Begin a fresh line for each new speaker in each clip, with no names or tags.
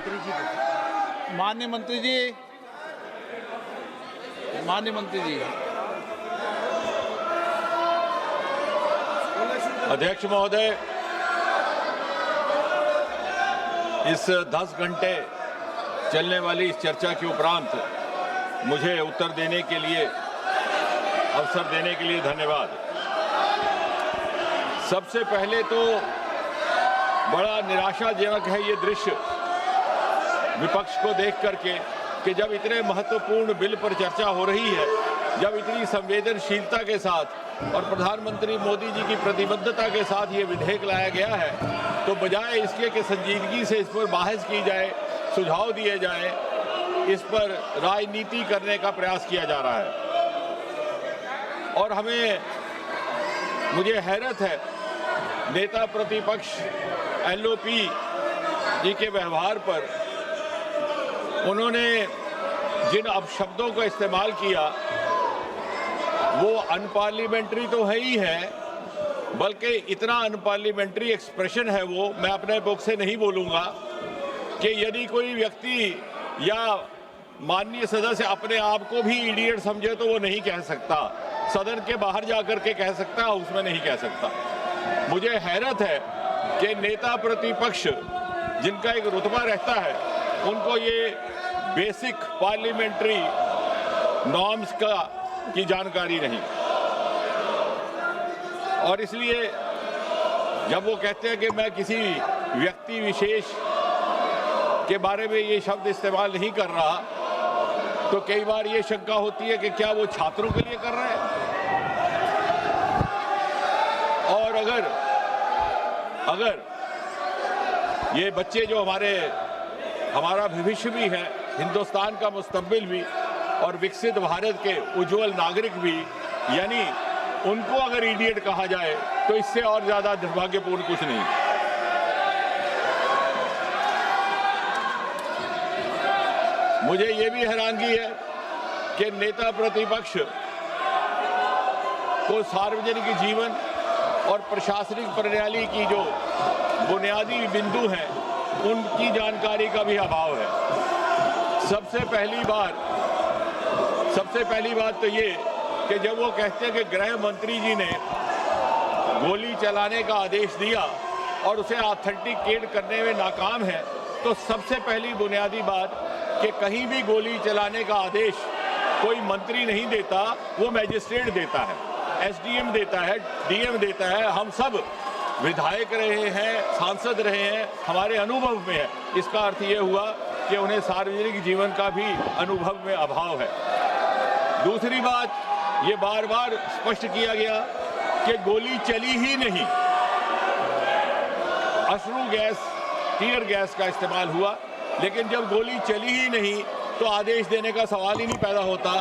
मंत्री जी
माननीय मंत्री जी, माननीय मंत्री जी।
अध्यक्ष महोदय, इस 10 घंटे चलने वाली इस चर्चा के उपरांत मुझे उत्तर देने के लिए अवसर देने के लिए धन्यवाद। सबसे पहले तो बड़ा निराशाजनक है ये दृश्य विपक्ष को देख करके कि जब इतने महत्वपूर्ण बिल पर चर्चा हो रही है, जब इतनी संवेदनशीलता के साथ और प्रधानमंत्री मोदी जी की प्रतिबद्धता के साथ ये विधेयक लाया गया है, तो बजाय इसके कि संजीदगी से इस पर बहस की जाए, सुझाव दिए जाए, इस पर राजनीति करने का प्रयास किया जा रहा है। और मुझे हैरत है नेता प्रतिपक्ष एलओपी जी के व्यवहार पर। उन्होंने जिन अपशब्दों का इस्तेमाल किया वो अनपार्लियामेंट्री तो है ही है, बल्कि इतना अनपार्लियामेंट्री एक्सप्रेशन है वो, मैं अपने बुक से नहीं बोलूँगा, कि यदि कोई व्यक्ति या माननीय सदस्य अपने आप को भी इडियट समझे तो वो नहीं कह सकता, सदन के बाहर जाकर के कह सकता, हाउस में नहीं कह सकता। मुझे हैरत है कि नेता प्रतिपक्ष जिनका एक रुतबा रहता है, उनको ये बेसिक पार्लियामेंट्री नॉर्म्स की जानकारी नहीं। और इसलिए जब वो कहते हैं कि मैं किसी व्यक्ति विशेष के बारे में ये शब्द इस्तेमाल नहीं कर रहा, तो कई बार ये शंका होती है कि क्या वो छात्रों के लिए कर रहे हैं। और अगर ये बच्चे जो हमारा भविष्य भी है, हिंदुस्तान का मुस्तकबिल भी और विकसित भारत के उज्जवल नागरिक भी, यानी उनको अगर इडियट कहा जाए तो इससे और ज्यादा दुर्भाग्यपूर्ण कुछ नहीं। मुझे ये भी हैरानगी है कि नेता प्रतिपक्ष को सार्वजनिक जीवन और प्रशासनिक प्रणाली की जो बुनियादी बिंदु हैं उनकी जानकारी का भी अभाव है। सबसे पहली बात तो ये कि जब वो कहते हैं कि गृह मंत्री जी ने गोली चलाने का आदेश दिया और उसे ऑथेंटिकेट करने में नाकाम है, तो सबसे पहली बुनियादी बात कि कहीं भी गोली चलाने का आदेश कोई मंत्री नहीं देता, वो मैजिस्ट्रेट देता है, एसडीएम देता है, डीएम देता है। हम सब विधायक रहे हैं, सांसद रहे हैं, हमारे अनुभव में है। इसका अर्थ ये हुआ कि उन्हें सार्वजनिक जीवन का भी अनुभव में अभाव है। दूसरी बात, ये बार बार स्पष्ट किया गया कि गोली चली ही नहीं, अश्रु गैस, टीयर गैस का इस्तेमाल हुआ, लेकिन जब गोली चली ही नहीं तो आदेश देने का सवाल ही नहीं पैदा होता।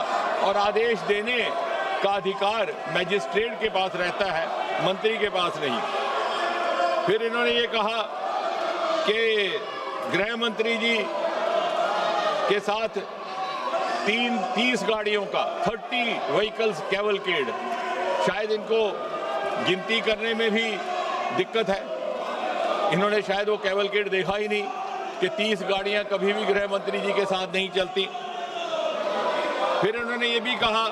और आदेश देने का अधिकार मैजिस्ट्रेट के पास रहता है, मंत्री के पास नहीं। फिर इन्होंने ये कहा कि गृह मंत्री जी के साथ 30 गाड़ियों का 30 व्हीकल्स कैवलकेड, शायद इनको गिनती करने में भी दिक्कत है। इन्होंने शायद वो कैवलकेड देखा ही नहीं कि 30 गाड़ियां कभी भी गृह मंत्री जी के साथ नहीं चलती। फिर उन्होंने ये भी कहा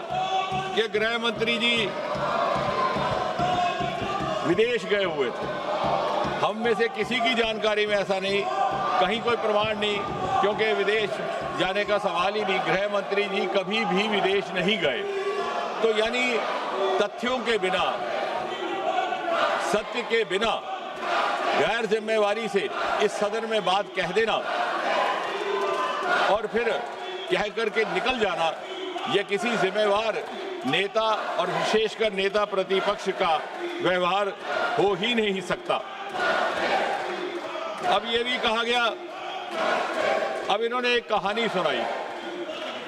कि गृह मंत्री जी विदेश गए हुए थे। हम में से किसी की जानकारी में ऐसा नहीं, कहीं कोई प्रमाण नहीं, क्योंकि विदेश जाने का सवाल ही नहीं। गृह मंत्री जी कभी भी विदेश नहीं गए। तो यानी तथ्यों के बिना, सत्य के बिना गैर जिम्मेवारी से इस सदन में बात कह देना और फिर कह करके निकल जाना, यह किसी जिम्मेवार नेता और विशेषकर नेता प्रतिपक्ष का व्यवहार हो ही नहीं सकता। अब ये भी कहा गया, अब इन्होंने एक कहानी सुनाई,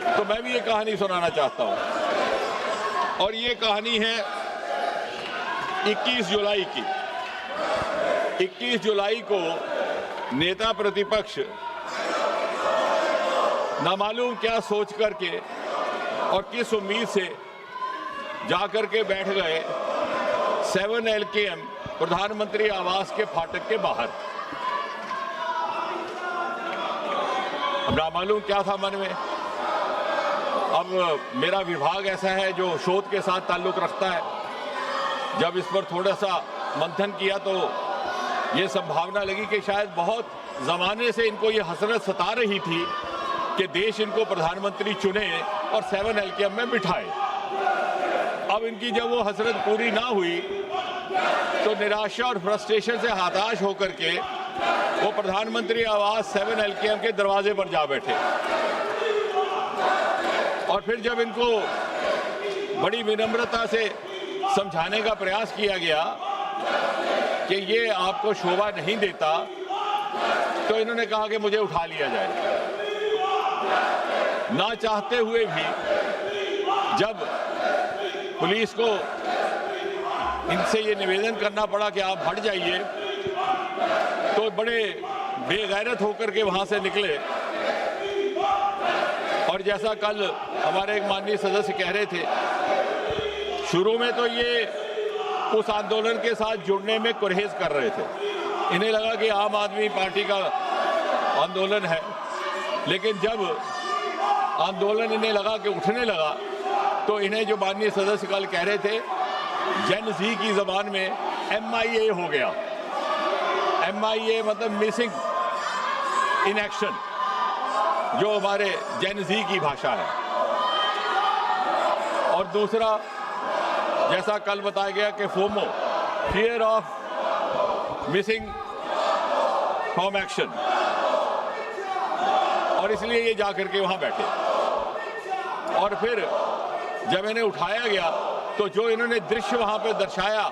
तो मैं भी एक कहानी सुनाना चाहता हूं। और ये कहानी है 21 जुलाई की। 21 जुलाई को नेता प्रतिपक्ष नामालूम क्या सोच करके और किस उम्मीद से जाकर के बैठ गए 7 LKM प्रधानमंत्री आवास के फाटक के बाहर। अब ना मालूम क्या था मन में। अब मेरा विभाग ऐसा है जो शोध के साथ ताल्लुक़ रखता है। जब इस पर थोड़ा सा मंथन किया तो ये संभावना लगी कि शायद बहुत ज़माने से इनको ये हसरत सता रही थी कि देश इनको प्रधानमंत्री चुने और 7 LKM में बिठाए। अब इनकी जब वो हसरत पूरी ना हुई तो निराशा और फ्रस्ट्रेशन से हताश होकर के वो प्रधानमंत्री आवास 7 LKM के दरवाजे पर जा बैठे। और फिर जब इनको बड़ी विनम्रता से समझाने का प्रयास किया गया कि ये आपको शोभा नहीं देता, तो इन्होंने कहा कि मुझे उठा लिया जाए। ना चाहते हुए भी जब पुलिस को इनसे ये निवेदन करना पड़ा कि आप हट जाइए, तो बड़े बेगैरत होकर के वहां से निकले। और जैसा कल हमारे एक माननीय सदस्य कह रहे थे, शुरू में तो ये उस आंदोलन के साथ जुड़ने में गुरेज कर रहे थे। इन्हें लगा कि आम आदमी पार्टी का आंदोलन है, लेकिन जब आंदोलन इन्हें लगा कि उठने लगा तो इन्हें जो माननीय सदस्य कल कह रहे थे, जेन ज़ी की ज़बान में MIA हो गया। MIA मतलब मिसिंग इन एक्शन, जो हमारे जेन ज़ी की भाषा है। और दूसरा, जैसा कल बताया गया कि FOMO, fear of missing from action, और इसलिए ये जाकर के वहां बैठे। और फिर जब इन्हें उठाया गया तो जो इन्होंने दृश्य वहां पे दर्शाया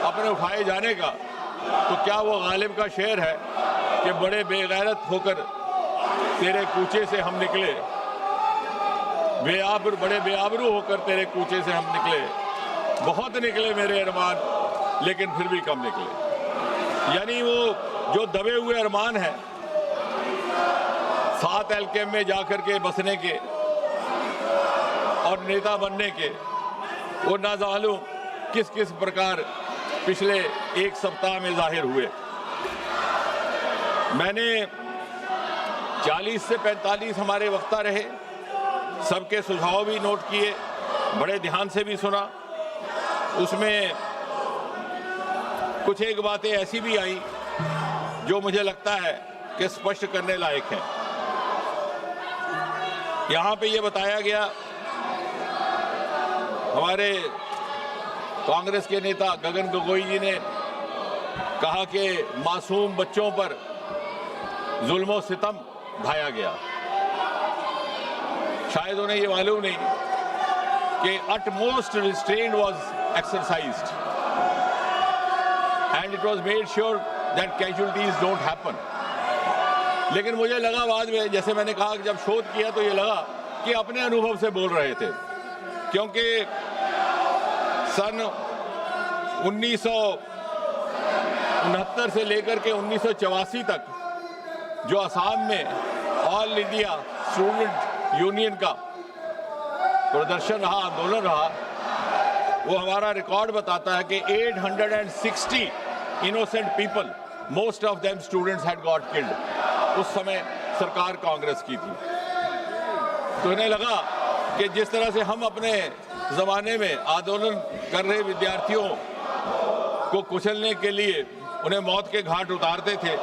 अपने उठाए जाने का, तो क्या वो गालिब का शेर है कि बड़े बेगैरत होकर तेरे कूचे से हम निकले, बड़े बेआबरू होकर तेरे कूचे से हम निकले, बहुत निकले मेरे अरमान लेकिन फिर भी कम निकले। यानी वो जो दबे हुए अरमान हैं 7 LKM में जाकर के बसने के और नेता बनने के, वो ना मालूम किस किस प्रकार पिछले एक सप्ताह में जाहिर हुए। मैंने 40 से 45 हमारे वक्ता रहे, सबके सुझाव भी नोट किए, बड़े ध्यान से भी सुना। उसमें कुछ एक बातें ऐसी भी आई जो मुझे लगता है कि स्पष्ट करने लायक है। यहाँ पे ये बताया गया, हमारे कांग्रेस के नेता गगन गोगोई जी ने कहा कि मासूम बच्चों पर जुल्म सितम ढाया गया। शायद उन्हें ये मालूम नहीं कि utmost restraint was exercised and it was made sure that casualties don't happen. लेकिन मुझे लगा बाद में, जैसे मैंने कहा कि जब शोध किया तो ये लगा कि अपने अनुभव से बोल रहे थे, क्योंकि सन 1969 से लेकर के 1984 तक जो असम में ऑल इंडिया स्टूडेंट यूनियन का प्रदर्शन रहा, आंदोलन रहा, वो हमारा रिकॉर्ड बताता है कि 860 innocent people, most of them students had got killed. उस समय सरकार कांग्रेस की थी। तो इन्हें लगा कि जिस तरह से हम अपने ज़माने में आंदोलन कर रहे विद्यार्थियों को कुचलने के लिए उन्हें मौत के घाट उतारते थे,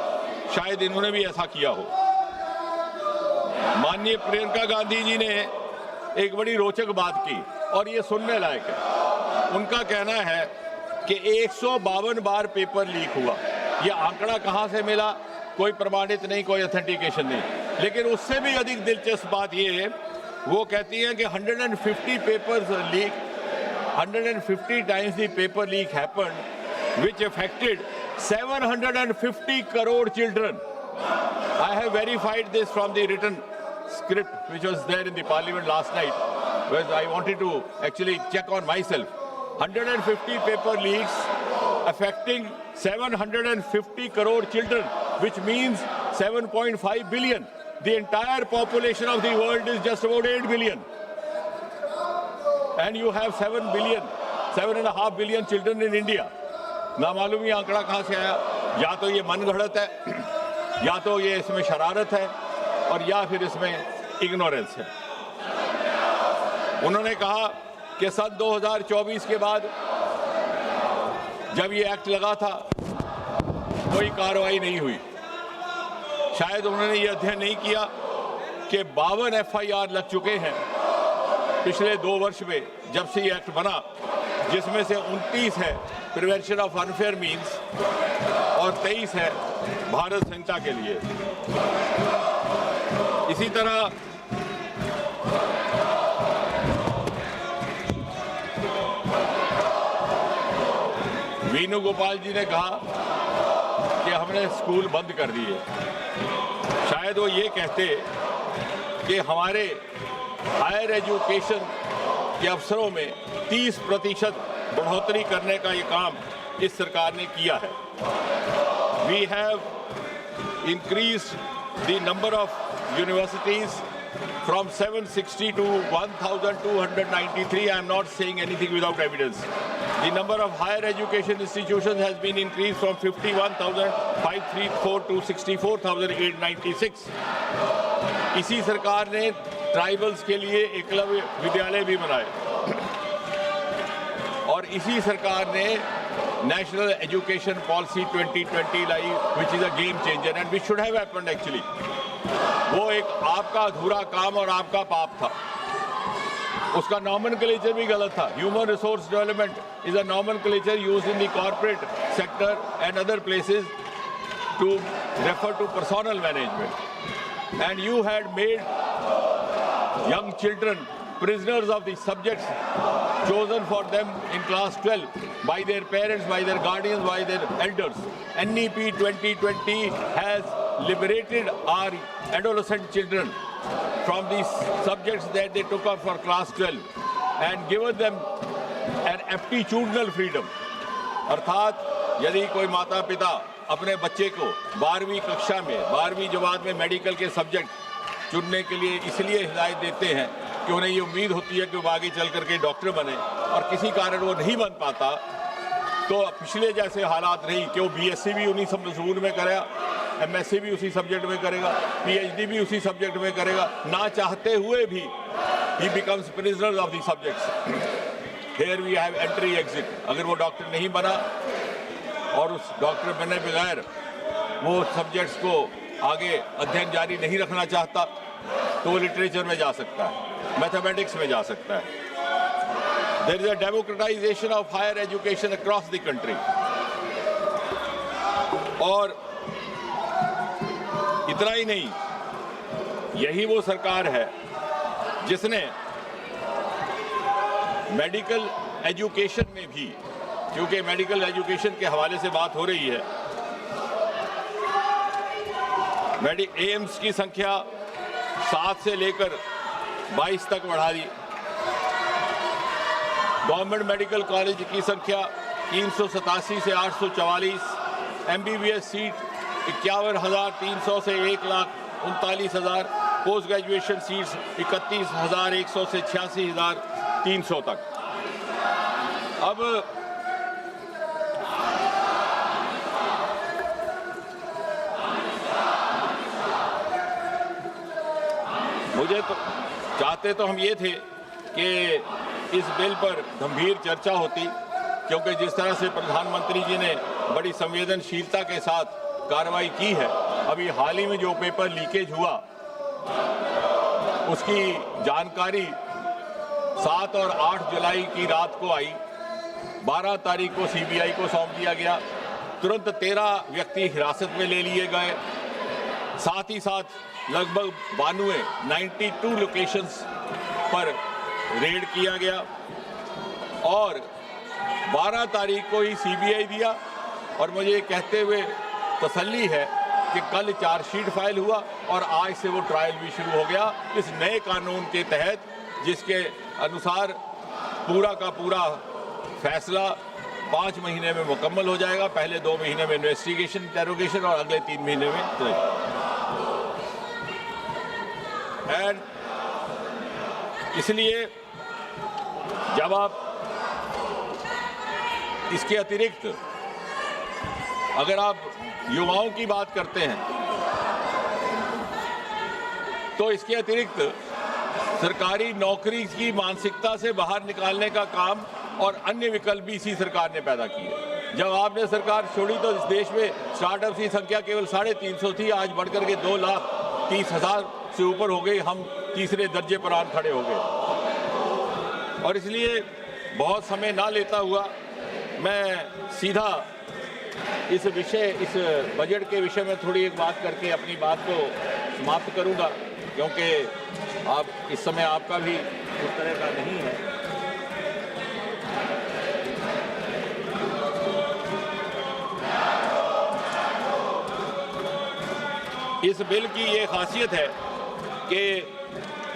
शायद इन्होंने भी ऐसा किया हो। माननीय प्रियंका गांधी जी ने एक बड़ी रोचक बात की और ये सुनने लायक है। उनका कहना है कि 152 बार पेपर लीक हुआ। ये आंकड़ा कहाँ से मिला कोई प्रमाणित नहीं, कोई ऑथेंटिकेशन नहीं, लेकिन उससे भी अधिक दिलचस्प बात ये है, वो कहती हैं कि 150 papers leak, 150 times the paper leak happened which affected 750 crore children. I have verified this from the written script which was there in the parliament last night, where I wanted to actually check on myself. 150 paper leaks affecting 750 crore children, which means 7.5 billion. The entire population of the world is just about 8 billion. And you have 7 billion, 7.5 billion children in India. ना मालूम ये आंकड़ा कहाँ से आया। या तो ये मन गढ़ंत है, या तो ये इसमें शरारत है, और या फिर इसमें इग्नोरेंस है। उन्होंने कहा कि सन 2024 के बाद जब ये एक्ट लगा था कोई कार्रवाई नहीं हुई। शायद उन्होंने ये अध्ययन नहीं किया कि 52 FIR लग चुके हैं पिछले 2 वर्ष में जब से ये एक्ट बना, जिसमें से 29 है प्रिवेंशन ऑफ अनफेयर मीन्स और 23 है भारत संहिता के लिए। इसी तरह वेणुगोपाल जी ने कहा कि हमने स्कूल बंद कर दिए। शायद वो ये कहते कि हमारे हायर एजुकेशन के अवसरों में 30% बढ़ोतरी करने का ये काम इस सरकार ने किया है। We have increased the number of universities from 760 to 1,293. I am not saying anything without evidence. The number of higher education institutions has been increased from 51,534 to 64,896. इसी सरकार ने ट्राइबल्स के लिए एकलव्य विद्यालय भी बनाए और इसी सरकार ने national education policy 2020 lie, which is a game changer and which should have happened actually. वो एक आपका अधूरा काम और आपका पाप था। उसका नॉमेनक्लेचर भी गलत था। Human resource development is a nomenclature used in the corporate sector and other places to refer to personnel management and you had made young children prisoners of the subjects chosen for them in class 12 by their parents, by their guardians, by their elders. NEP 2020 has liberated our adolescent children from these subjects that they took up for class 12 and given them an aptitudinal freedom. अर्थात यदि कोई माता पिता अपने बच्चे को 12वीं कक्षा में 12वीं जमात में मेडिकल के सब्जेक्ट चुनने के लिए इसलिए हिदायत देते हैं कि उन्हें ये उम्मीद होती है कि वो आगे चल करके डॉक्टर बने और किसी कारण वो नहीं बन पाता, तो पिछले जैसे हालात नहीं कि वो BSc भी उन्हीं सब मजमून में करेगा, MSc भी उसी सब्जेक्ट में करेगा, PhD भी उसी सब्जेक्ट में करेगा, ना चाहते हुए भी he becomes prisoner of the subjects. Here we have entry exit. अगर वो डॉक्टर नहीं बना और उस डॉक्टर बने बगैर वो सब्जेक्ट्स को आगे अध्ययन जारी नहीं रखना चाहता तो वो लिटरेचर में जा सकता है, मैथमेटिक्स में जा सकता है। There is a democratization of higher education across the country. और इतना ही नहीं, यही वो सरकार है जिसने मेडिकल एजुकेशन में भी, क्योंकि मेडिकल एजुकेशन के हवाले से बात हो रही है, एम्स की संख्या 7 से लेकर 22 तक बढ़ा दी। गवर्नमेंट मेडिकल कॉलेज की संख्या 387 से 844, MBBS सीट 51,300 से 1,39,000, पोस्ट ग्रेजुएशन सीट्स 31,100 से 86,300 तक। अब मुझे तो चाहते तो हम ये थे कि इस बिल पर गंभीर चर्चा होती, क्योंकि जिस तरह से प्रधानमंत्री जी ने बड़ी संवेदनशीलता के साथ कार्रवाई की है, अभी हाल ही में जो पेपर लीकेज हुआ उसकी जानकारी 7 और 8 जुलाई की रात को आई, 12 तारीख को CBI को सौंप दिया गया, तुरंत 13 व्यक्ति हिरासत में ले लिए गए, साथ ही साथ लगभग 92 लोकेशंस पर रेड किया गया और 12 तारीख को ही CBI दिया। और मुझे ये कहते हुए तसल्ली है कि कल चार्जशीट फाइल हुआ और आज से वो ट्रायल भी शुरू हो गया इस नए कानून के तहत, जिसके अनुसार पूरा का पूरा फैसला 5 महीने में मुकम्मल हो जाएगा। पहले 2 महीने में इन्वेस्टिगेशन, इंटेरोगेशन और अगले 3 महीने में एंड इसलिए जब आप इसके अतिरिक्त अगर आप युवाओं की बात करते हैं तो इसके अतिरिक्त सरकारी नौकरी की मानसिकता से बाहर निकालने का काम और अन्य विकल्प भी इसी सरकार ने पैदा किए। जब आपने सरकार छोड़ी तो इस देश में स्टार्टअप की संख्या केवल 350 थी, आज बढ़कर के 2,30,000 से ऊपर हो गई। हम तीसरे दर्जे पर आन खड़े हो गए। और इसलिए बहुत समय ना लेता हुआ मैं सीधा इस बजट के विषय में थोड़ी एक बात करके अपनी बात को समाप्त करूंगा, क्योंकि आप इस समय आपका भी उस तरह का नहीं है। इस बिल की ये खासियत है कि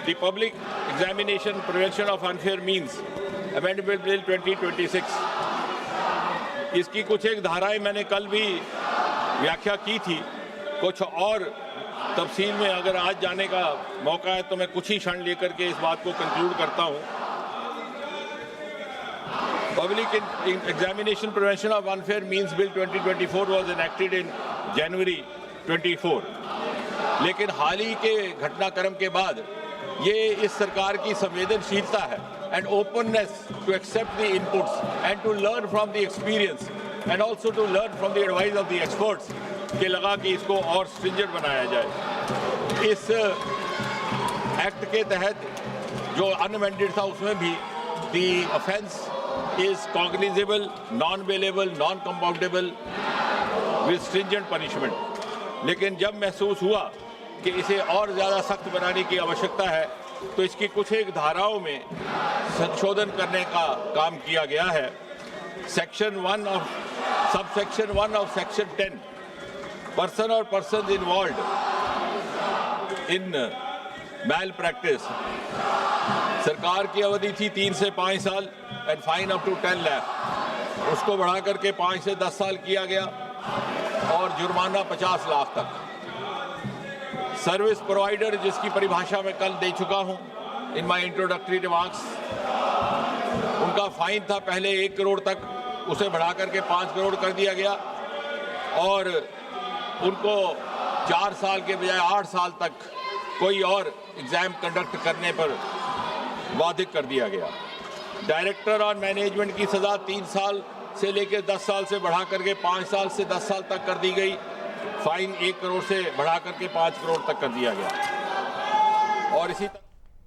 the public examination prevention of unfair means amendment bill 2026, इसकी कुछ एक धाराएं मैंने कल भी व्याख्या की थी। कुछ और तफसील में अगर आज जाने का मौका है तो मैं कुछ ही क्षण लेकर के इस बात को कंक्लूड करता हूं। Public examination prevention of unfair means bill 2024 was enacted in January 24, लेकिन हाल ही के घटनाक्रम के बाद ये इस सरकार की संवेदनशीलता है and openness to accept the inputs and to learn from the experience and also to learn from the advice of the experts के लगा कि इसको और स्ट्रिंजेंट बनाया जाए। इस एक्ट के तहत जो अनअमेंडेड था उसमें भी the offence is cognizable, non bailable, non compoundable with stringent punishment. लेकिन जब महसूस हुआ कि इसे और ज़्यादा सख्त बनाने की आवश्यकता है तो इसकी कुछ एक धाराओं में संशोधन करने का काम किया गया है। सबसेक्शन 1 ऑफ सेक्शन 10, पर्सन और person involve in malpractice, सरकार की अवधि थी 3 से 5 साल and fine up to 10 lakh, उसको बढ़ा करके 5 से 10 साल किया गया और जुर्माना 50 लाख तक। सर्विस प्रोवाइडर, जिसकी परिभाषा मैं कल दे चुका हूं इन माय इंट्रोडक्टरी रिमार्क्स, उनका फाइन था पहले 1 करोड़ तक, उसे बढ़ा करके 5 करोड़ कर दिया गया और उनको 4 साल के बजाय 8 साल तक कोई और एग्जाम कंडक्ट करने पर बाधित कर दिया गया। डायरेक्टर और मैनेजमेंट की सज़ा 3 साल से लेकर 10 साल से बढ़ा करके 5 साल से 10 साल तक कर दी गई। फाइन 1 करोड़ से बढ़ा करके 5 करोड़ तक कर दिया गया। और इसी